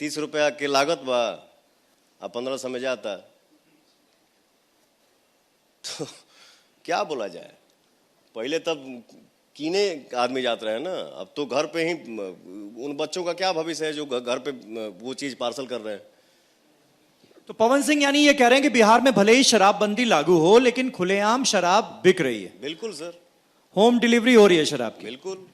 30 रुपया के लागत बा, अब 1500 में जाता, तो क्या बोला जाए। पहले तब कीने आदमी जाते रहे ना, अब तो घर पे ही उन बच्चों का क्या भविष्य है जो घर पे वो चीज पार्सल कर रहे हैं। तो पवन सिंह यानी ये कह रहे हैं कि बिहार में भले ही शराबबंदी लागू हो लेकिन खुलेआम शराब बिक रही है। बिल्कुल सर, होम डिलीवरी हो रही है शराब की। बिल्कुल।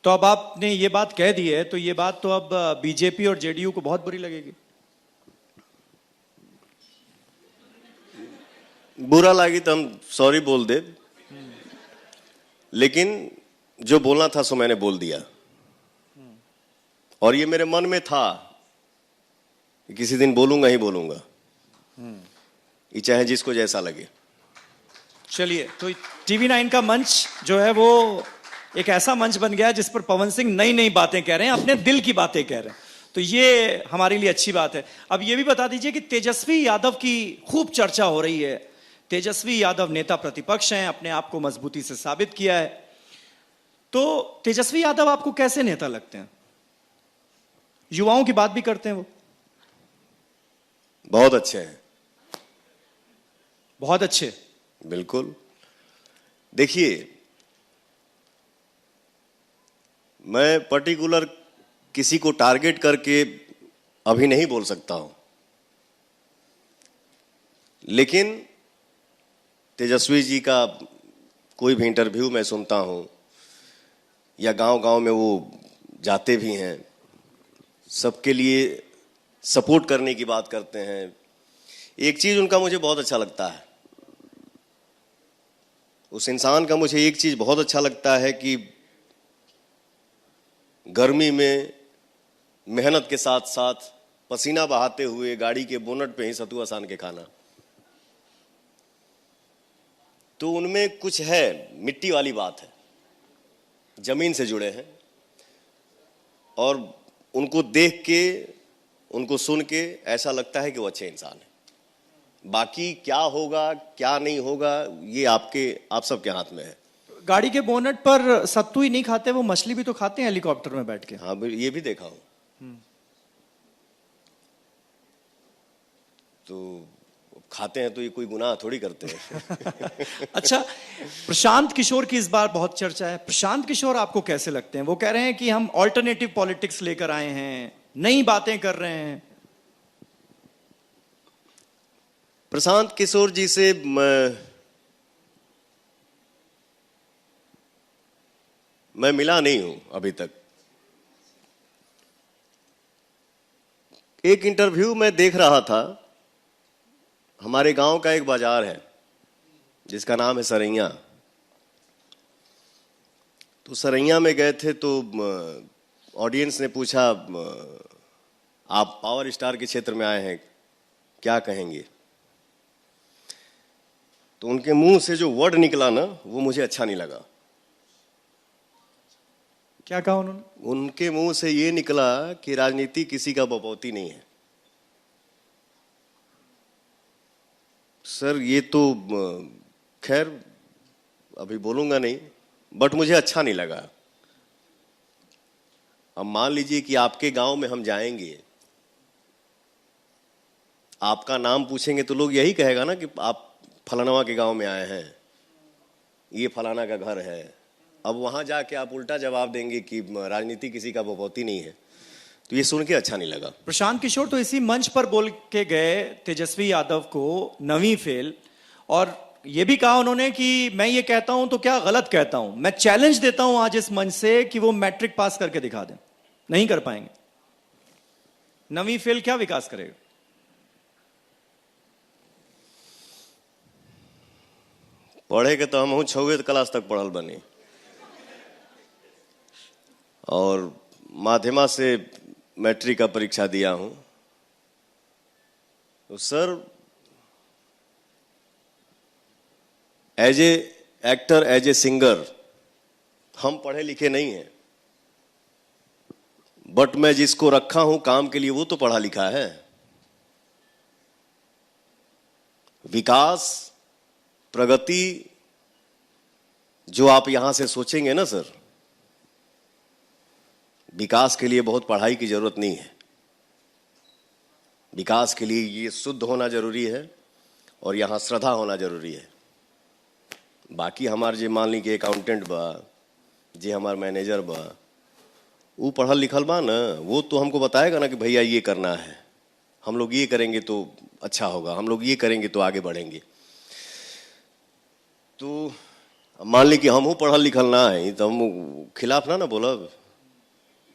तो अब आपने ये बात कह दी है तो ये बात तो अब बीजेपी और जेडीयू को बहुत बुरी लगेगी। बुरा लगी तो हम सॉरी बोल दे, लेकिन जो बोलना था सो मैंने बोल दिया, और ये मेरे मन में था कि किसी दिन बोलूंगा ही बोलूंगा, ये चाहे जिसको जैसा लगे। चलिए, तो टीवी 9 का मंच जो है वो एक ऐसा मंच बन गया जिस पर पवन सिंह नई नई बातें कह रहे हैं, अपने दिल की बातें कह रहे हैं, तो ये हमारे लिए अच्छी बात है। अब ये भी बता दीजिए कि तेजस्वी यादव की खूब चर्चा हो रही है। तेजस्वी यादव नेता प्रतिपक्ष हैं, अपने आप को मजबूती से साबित किया है, तो तेजस्वी यादव आपको कैसे नेता लगते हैं? युवाओं की बात भी करते हैं वो। बहुत अच्छे हैं, बहुत अच्छे। बिल्कुल। देखिए, मैं पर्टिकुलर किसी को टारगेट करके अभी नहीं बोल सकता हूं, लेकिन तेजस्वी जी का कोई भी इंटरव्यू मैं सुनता हूं या गांव-गांव में वो जाते भी हैं, सबके लिए सपोर्ट करने की बात करते हैं। एक चीज उनका मुझे बहुत अच्छा लगता है, उस इंसान का मुझे एक चीज बहुत अच्छा लगता है कि गर्मी में मेहनत के साथ साथ पसीना बहाते हुए गाड़ी के बोनट पे ही सतुआ सान के खाना, तो उनमें कुछ है, मिट्टी वाली बात है, जमीन से जुड़े हैं, और उनको देख के, उनको सुन के ऐसा लगता है कि वो अच्छे इंसान है। बाकी क्या होगा क्या नहीं होगा ये आप सबके हाथ में है। गाड़ी के बोनट पर सत्तू ही नहीं खाते, वो मछली भी तो खाते हैं हेलीकॉप्टर में बैठ के। हाँ, ये भी देखा हूं। तो खाते हैं तो ये कोई गुनाह थोड़ी करते हैं। अच्छा, प्रशांत किशोर की इस बार बहुत चर्चा है। प्रशांत किशोर आपको कैसे लगते हैं? वो कह रहे हैं कि हम ऑल्टरनेटिव पॉलिटिक्स लेकर आए हैं, नई बातें कर रहे हैं। प्रशांत किशोर जी से मैं मिला नहीं हूं अभी तक। एक इंटरव्यू में देख रहा था, हमारे गांव का एक बाजार है जिसका नाम है सरैया, तो सरैया में गए थे तो ऑडियंस ने पूछा, आप पावर स्टार के क्षेत्र में आए हैं, क्या कहेंगे? तो उनके मुंह से जो वर्ड निकला ना, वो मुझे अच्छा नहीं लगा। क्या कहा उन्होंने? उनके मुंह से ये निकला कि राजनीति किसी का बपौती नहीं है। सर, ये तो खैर अभी बोलूंगा नहीं, बट मुझे अच्छा नहीं लगा। अब मान लीजिए कि आपके गांव में हम जाएंगे, आपका नाम पूछेंगे तो लोग यही कहेगा ना कि आप फलानवा के गांव में आए हैं, ये फलाना का घर है। अब वहां जाके आप उल्टा जवाब देंगे कि राजनीति किसी का बपौती नहीं है, तो ये सुन के अच्छा नहीं लगा। प्रशांत किशोर तो इसी मंच पर बोल के गए तेजस्वी यादव को नवीं फेल, और ये भी कहा उन्होंने कि मैं ये कहता हूं तो क्या गलत कहता हूं, मैं चैलेंज देता हूं आज इस मंच से कि वो मैट्रिक पास करके दिखा दें। नहीं कर पाएंगे। नवीं फेल क्या विकास करेगा? पढ़े के तो हम 6वीं क्लास तक पढ़ल बनी, और माध्यमा से मैट्रिक का परीक्षा दिया हूं। तो sir, as a actor, as a singer, हम पढ़े लिखे नहीं हैं, बट मैं जिसको रखा हूं काम के लिए वो तो पढ़ा लिखा है। विकास, प्रगति जो आप यहां से सोचेंगे ना सर, विकास के लिए बहुत पढ़ाई की जरूरत नहीं है। विकास के लिए ये शुद्ध होना जरूरी है और यहाँ श्रद्धा होना जरूरी है। बाकी हमार जे मान ली कि अकाउंटेंट बा, जे हमार मैनेजर बा, वो पढ़ल लिखल बा ना, वो तो हमको बताएगा ना कि भैया ये करना है, हम लोग ये करेंगे तो अच्छा होगा, हम लोग ये करेंगे तो आगे बढ़ेंगे। तो मान ली कि हम हूँ पढ़ल लिखल ना है तो हम खिलाफ ना बोलब,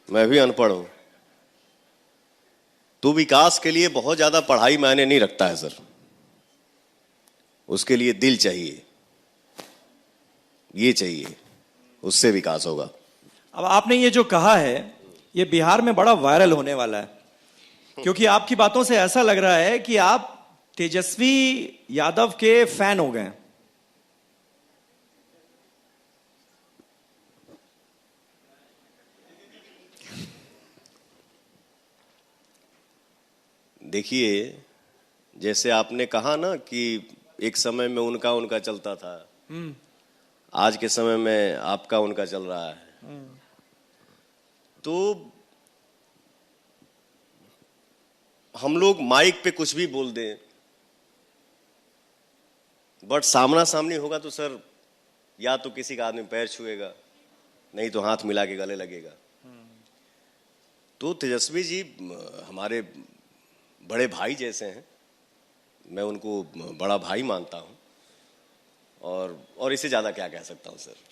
मैं भी अनपढ़ हूँ। तो विकास के लिए बहुत ज्यादा पढ़ाई मायने नहीं रखता है सर, उसके लिए दिल चाहिए, ये चाहिए, उससे विकास होगा। अब आपने ये जो कहा है ये बिहार में बड़ा वायरल होने वाला है, क्योंकि आपकी बातों से ऐसा लग रहा है कि आप तेजस्वी यादव के फैन हो गए। देखिए, जैसे आपने कहा ना कि एक समय में उनका चलता था, आज के समय में आपका उनका चल रहा है। तो हम लोग माइक पे कुछ भी बोल दें, बट सामना सामनी होगा तो सर या तो किसी का आदमी पैर छुएगा, नहीं तो हाथ मिला के गले लगेगा। तो तेजस्वी जी हमारे बड़े भाई जैसे हैं, मैं उनको बड़ा भाई मानता हूं, और इससे ज्यादा क्या कह सकता हूं सर।